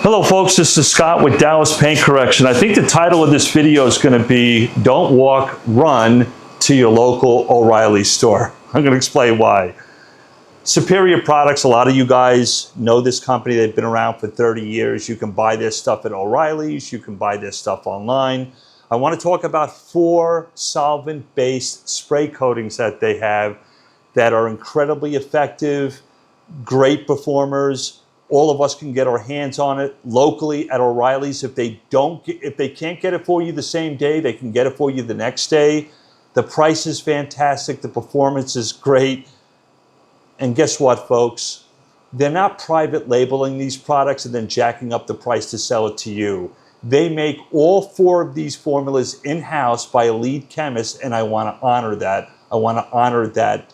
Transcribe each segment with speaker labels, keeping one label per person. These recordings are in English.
Speaker 1: Hello folks, this is Scott with Dallas Paint Correction. I think the title of this video is going to be Don't Walk, Run to Your Local O'Reilly Store. I'm going to explain why. Superior Products, a lot of you guys know this company. They've been around for 30 years. You can buy their stuff at O'Reilly's. You can buy their stuff online. I want to talk about 4 solvent-based spray coatings that they have that are incredibly effective, great performers. All of us can get our hands on it locally at O'Reilly's. If they can't get it for you the same day, they can get it for you the next day. The price is fantastic. The performance is great. And guess what, folks? They're not private labeling these products and then jacking up the price to sell it to you. They make all 4 of these formulas in-house by a lead chemist, and I want to honor that. I want to honor that,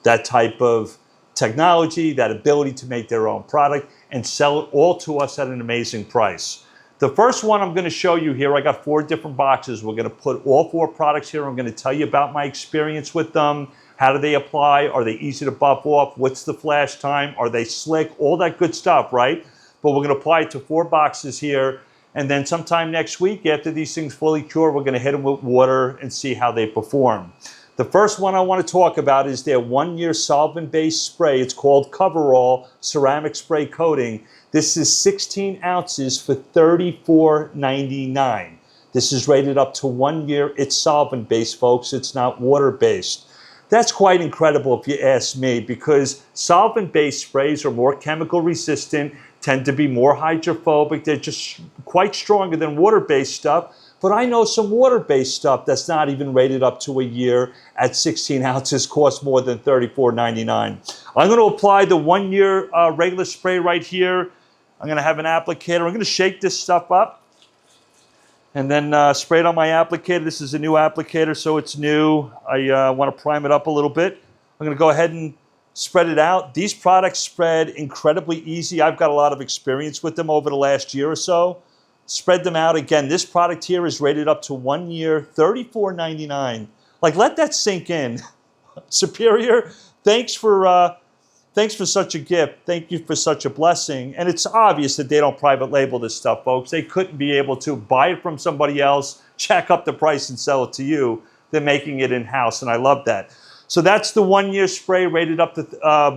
Speaker 1: that type of technology, that ability to make their own product and sell it all to us at an amazing price. The first one I'm going to show you here, I got 4 different boxes. We're going to put all 4 products here. I'm going to tell you about my experience with them. How do they apply? Are they easy to buff off? What's the flash time? Are they slick? All that good stuff, right? But we're going to apply it to 4 boxes here. And then sometime next week, after these things fully cure, we're going to hit them with water and see how they perform. The first one I want to talk about is their 1-year solvent-based spray. It's called All Ceramic Spray Coating. This is 16 ounces for $34.99. This is rated up to 1 year. It's solvent-based, folks. It's not water-based. That's quite incredible if you ask me, because solvent-based sprays are more chemical resistant, tend to be more hydrophobic. They're just quite stronger than water-based stuff. But I know some water-based stuff that's not even rated up to a year at 16 ounces costs more than $34.99. I'm going to apply the 1-year regular spray right here. I'm going to have an applicator. I'm going to shake this stuff up and then spray it on my applicator. This is a new applicator, so it's new. I want to prime it up a little bit. I'm going to go ahead and spread it out. These products spread incredibly easy. I've got a lot of experience with them over the last year or so. Spread them out. Again, this product here is rated up to 1 year, $34.99. Like, let that sink in. Superior, thanks for such a gift. Thank you for such a blessing. And it's obvious that they don't private label this stuff, folks. They couldn't be able to buy it from somebody else, jack up the price and sell it to you. They're making it in-house, and I love that. So that's the 1-year spray rated up to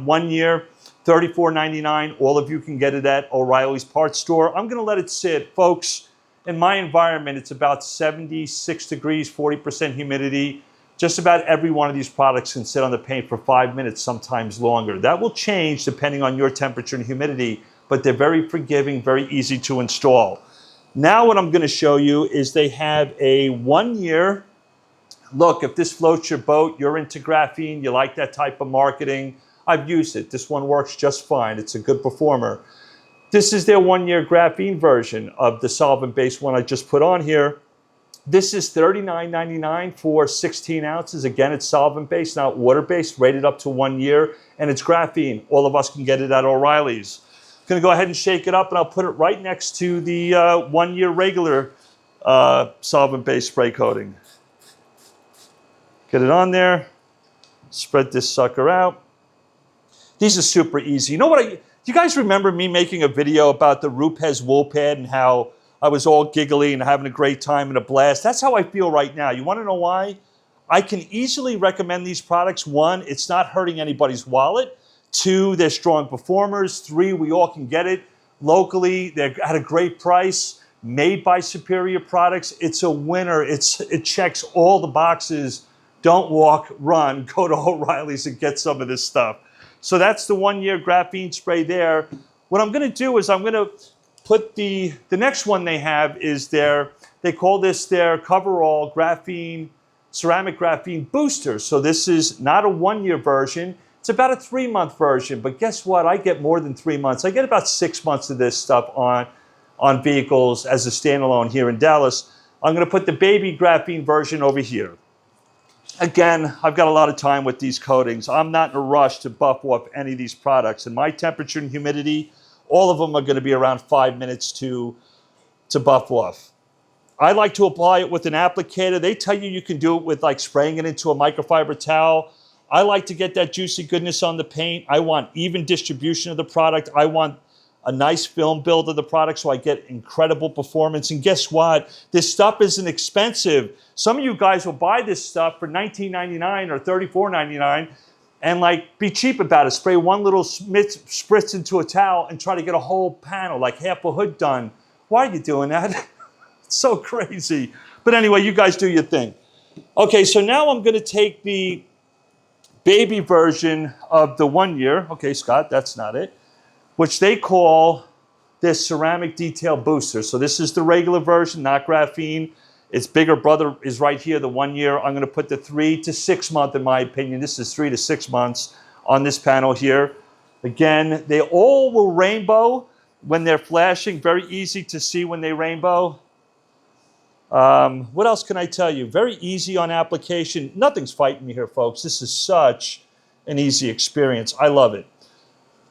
Speaker 1: 1 year. $34.99. All of you can get it at O'Reilly's Parts Store. I'm going to let it sit. Folks, in my environment, it's about 76 degrees, 40% humidity. Just about every one of these products can sit on the paint for 5 minutes, sometimes longer. That will change depending on your temperature and humidity, but they're very forgiving, very easy to install. Now what I'm going to show you is they have a 1-year. Look, if this floats your boat, you're into graphene, you like that type of marketing, I've used it. This one works just fine. It's a good performer. This is their 1-year graphene version of the solvent-based one I just put on here. This is $39.99 for 16 ounces. Again, it's solvent-based, not water-based, rated up to 1 year, and it's graphene. All of us can get it at O'Reilly's. I'm going to go ahead and shake it up, and I'll put it right next to the 1-year regular solvent-based spray coating. Get it on there. Spread this sucker out. These are super easy. You know what? Do you guys remember me making a video about the Rupes wool pad and how I was all giggly and having a great time and a blast? That's how I feel right now. You want to know why? I can easily recommend these products. 1, it's not hurting anybody's wallet. 2, they're strong performers. 3, we all can get it locally. They're at a great price, made by Superior Products. It's a winner. It checks all the boxes. Don't walk, run. Go to O'Reilly's and get some of this stuff. So that's the 1-year graphene spray there. What I'm going to do is I'm going to put the next one they have is they call this their All Ceramic Graphene Booster. So this is not a 1-year version. It's about a 3-month version. But guess what? I get more than 3 months. I get about 6 months of this stuff on vehicles as a standalone here in Dallas. I'm going to put the baby graphene version over here. Again, I've got a lot of time with these coatings. I'm not in a rush to buff off any of these products. And my temperature and humidity, all of them are going to be around 5 minutes to buff off. I like to apply it with an applicator. They tell you you can do it with like spraying it into a microfiber towel. I like to get that juicy goodness on the paint. I want even distribution of the product. I want a nice film build of the product so I get incredible performance. And guess what? This stuff isn't expensive. Some of you guys will buy this stuff for $19.99 or $34.99 and like be cheap about it. Spray one little spritz into a towel and try to get a whole panel, like half a hood done. Why are you doing that? It's so crazy. But anyway, you guys do your thing. Okay, so now I'm going to take the baby version of the 1 year. Okay, Scott, that's not it. Which they call this ceramic detail booster. So this is the regular version, not graphene. Its bigger brother is right here, the 1 year. I'm going to put the 3 to 6 month, in my opinion. This is 3 to 6 months on this panel here. Again, they all will rainbow when they're flashing. Very easy to see when they rainbow. What else can I tell you? Very easy on application. Nothing's fighting me here, folks. This is such an easy experience. I love it.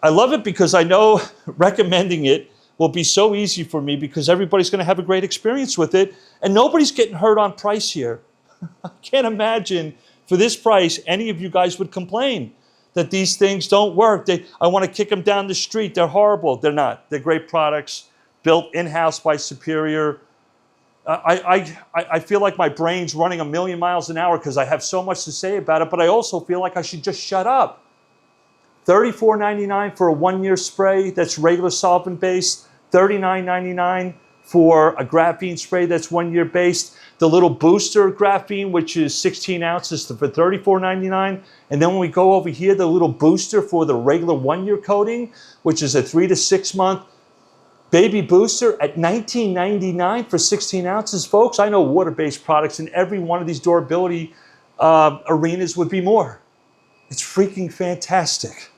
Speaker 1: I love it because I know recommending it will be so easy for me because everybody's going to have a great experience with it and nobody's getting hurt on price here. I can't imagine for this price any of you guys would complain that these things don't work. I want to kick them down the street. They're horrible. They're not. They're great products built in-house by Superior. I feel like my brain's running 1,000,000 miles an hour because I have so much to say about it, but I also feel like I should just shut up. $34.99 for a 1 year spray that's regular solvent-based. $39.99 for a graphene spray that's 1 year based. The little booster graphene, which is 16 ounces for $34.99. And then when we go over here, the little booster for the regular 1 year coating, which is a 3 to 6 month baby booster at $19.99 for 16 ounces. Folks, I know water-based products in every one of these durability arenas would be more. It's freaking fantastic.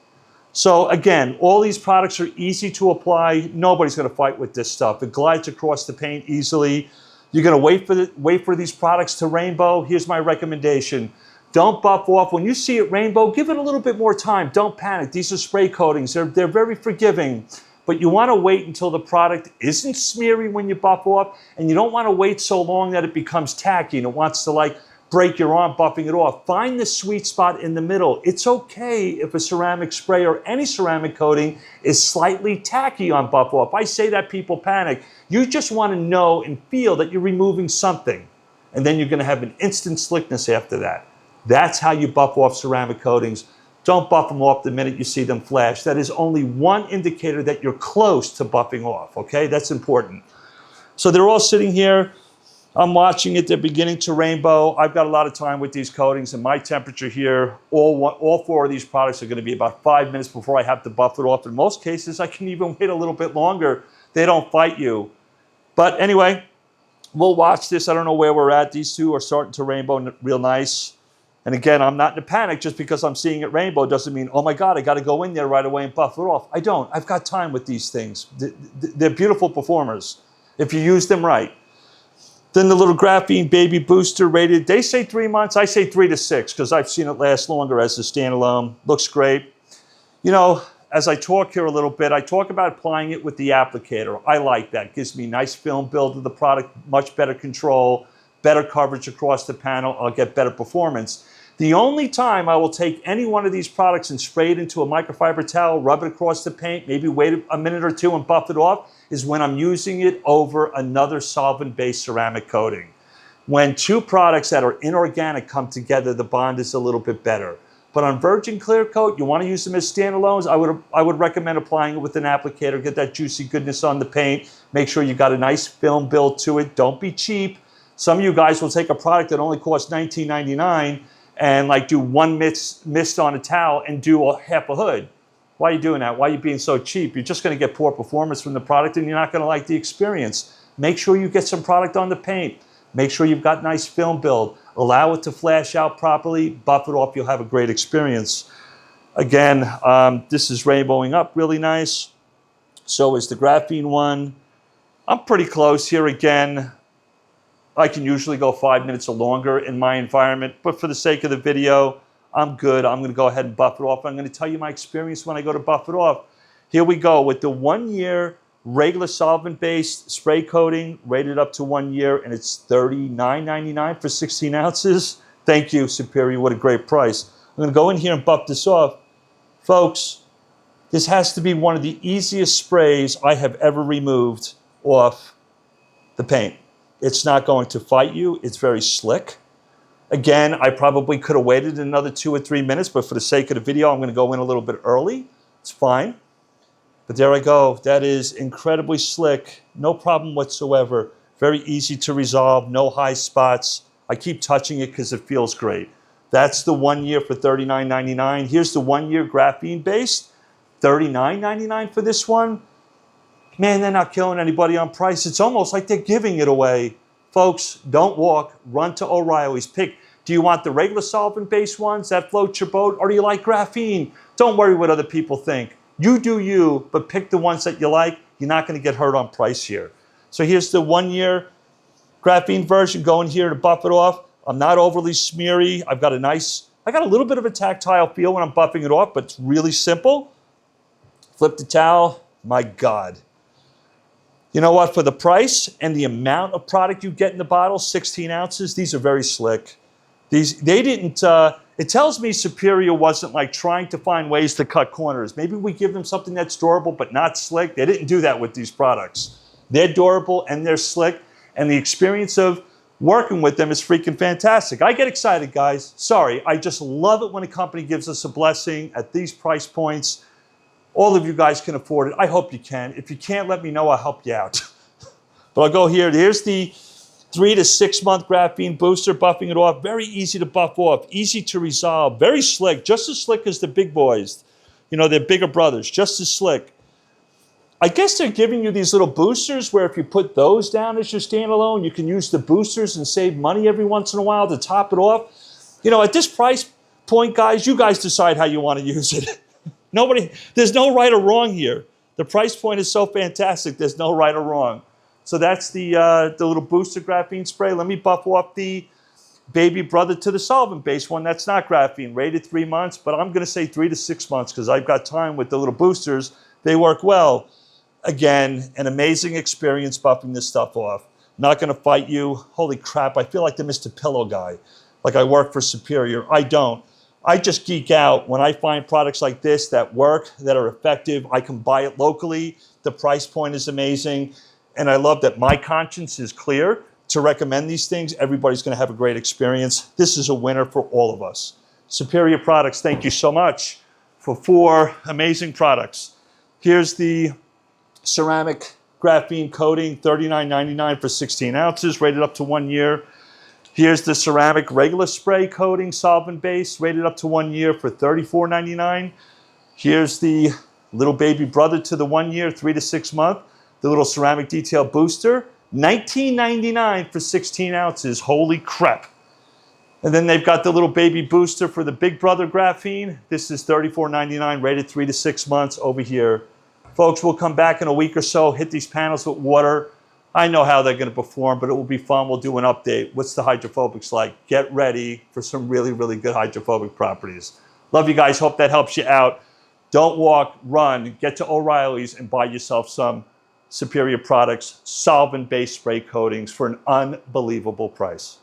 Speaker 1: So again, all these products are easy to apply. Nobody's going to fight with this stuff. It glides across the paint easily. You're going to wait for these products to rainbow. Here's my recommendation. Don't buff off. When you see it rainbow, give it a little bit more time. Don't panic. These are spray coatings. They're very forgiving. But you want to wait until the product isn't smeary when you buff off, and you don't want to wait so long that it becomes tacky and it wants to like break your arm buffing it off. Find the sweet spot in the middle. It's okay if a ceramic spray or any ceramic coating is slightly tacky on buff off. I say that, people panic. You just want to know and feel that you're removing something, and then you're going to have an instant slickness after that. That's how you buff off ceramic coatings. Don't buff them off the minute you see them flash. That is only one indicator that you're close to buffing off, okay? That's important. So they're all sitting here. I'm watching it. They're beginning to rainbow. I've got a lot of time with these coatings, and my temperature here, all 4 of these products are going to be about 5 minutes before I have to buff it off. In most cases, I can even wait a little bit longer. They don't fight you. But anyway, we'll watch this. I don't know where we're at. These two are starting to rainbow real nice. And again, I'm not in a panic. Just because I'm seeing it rainbow doesn't mean, oh my God, I got to go in there right away and buff it off. I don't. I've got time with these things. They're beautiful performers if you use them right. Then the little graphene baby booster rated, they say 3 months. I say 3 to 6 because I've seen it last longer as a standalone. Looks great. You know, as I talk here a little bit, I talk about applying it with the applicator. I like that. It gives me nice film build of the product, much better control, better coverage across the panel. I'll get better performance. The only time I will take any one of these products and spray it into a microfiber towel, rub it across the paint, maybe wait a minute or two and buff it off, is when I'm using it over another solvent-based ceramic coating. When 2 products that are inorganic come together, the bond is a little bit better. But on virgin clear coat, you want to use them as standalones, I would recommend applying it with an applicator. Get that juicy goodness on the paint. Make sure you got a nice film build to it. Don't be cheap. Some of you guys will take a product that only costs $19.99 and like do one mist on a towel and do half a hood. Why are you doing that? Why are you being so cheap? You're just going to get poor performance from the product and you're not going to like the experience. Make sure you get some product on the paint. Make sure you've got nice film build. Allow it to flash out properly. Buff it off. You'll have a great experience. Again, this is rainbowing up really nice. So is the graphene one. I'm pretty close here again. I can usually go 5 minutes or longer in my environment, but for the sake of the video, I'm good. I'm going to go ahead and buff it off. I'm going to tell you my experience when I go to buff it off. Here we go with the 1 year regular solvent-based spray coating, rated up to 1 year, and it's $39.99 for 16 ounces. Thank you, Superior. What a great price. I'm going to go in here and buff this off. Folks, This has to be one of the easiest sprays I have ever removed off the paint. It's not going to fight you. It's very slick. Again, I probably could have waited another 2 or 3 minutes, but for the sake of the video, I'm going to go in a little bit early. It's fine. But there I go. That is incredibly slick. No problem whatsoever. Very easy to resolve. No high spots. I keep touching it because it feels great. That's the 1 year for $39.99. Here's the 1 year graphene based. $39.99 for this one. Man, they're not killing anybody on price. It's almost like they're giving it away. Folks, don't walk. Run to O'Reilly's. Pick. Do you want the regular solvent-based ones that float your boat, or do you like graphene? Don't worry what other people think. You do you, but pick the ones that you like. You're not going to get hurt on price here. So here's the 1 year graphene version. Going here to buff it off. I'm not overly smeary. I got a little bit of a tactile feel when I'm buffing it off, but it's really simple. Flip the towel. My God. You know what? For the price and the amount of product you get in the bottle, 16 ounces, these are very slick. It tells me Superior wasn't like trying to find ways to cut corners. Maybe we give them something that's durable but not slick. They didn't do that with these products. They're durable and they're slick, and the experience of working with them is freaking fantastic. I get excited, guys. Sorry, I just love it when a company gives us a blessing at these price points. All of you guys can afford it. I hope you can. If you can't, let me know. I'll help you out. But I'll go here. Here's the 3 to 6 month graphene booster, buffing it off. Very easy to buff off, easy to resolve, very slick, just as slick as the big boys. You know, they're bigger brothers, just as slick. I guess they're giving you these little boosters where if you put those down as your standalone, you can use the boosters and save money every once in a while to top it off. You know, at this price point, guys, you guys decide how you want to use it. There's no right or wrong here. The price point is so fantastic, there's no right or wrong. So that's the little booster graphene spray. Let me buff off the baby brother to the solvent-based one. That's not graphene, rated 3 months, but I'm going to say 3 to 6 months because I've got time with the little boosters. They work well. Again, an amazing experience buffing this stuff off. Not going to fight you. Holy crap, I feel like the Mr. Pillow guy. Like I work for Superior. I don't. I just geek out when I find products like this that work, that are effective. I can buy it locally. The price point is amazing. And I love that my conscience is clear to recommend these things. Everybody's going to have a great experience. This is a winner for all of us. Superior Products, thank you so much for 4 amazing products. Here's the ceramic graphene coating, $39.99 for 16 ounces, rated up to 1 year. Here's the ceramic regular spray coating, solvent-based, rated up to 1 year for $34.99. Here's the little baby brother to the 1 year, 3 to 6 month, the little ceramic detail booster, $19.99 for 16 ounces. Holy crap. And then they've got the little baby booster for the big brother graphene. This is $34.99, rated 3 to 6 months over here. Folks, we'll come back in a week or so, hit these panels with water. I know how they're going to perform, but it will be fun. We'll do an update. What's the hydrophobics like? Get ready for some really, really good hydrophobic properties. Love you guys. Hope that helps you out. Don't walk, run. Get to O'Reilly's and buy yourself some Superior Products solvent-based spray coatings for an unbelievable price.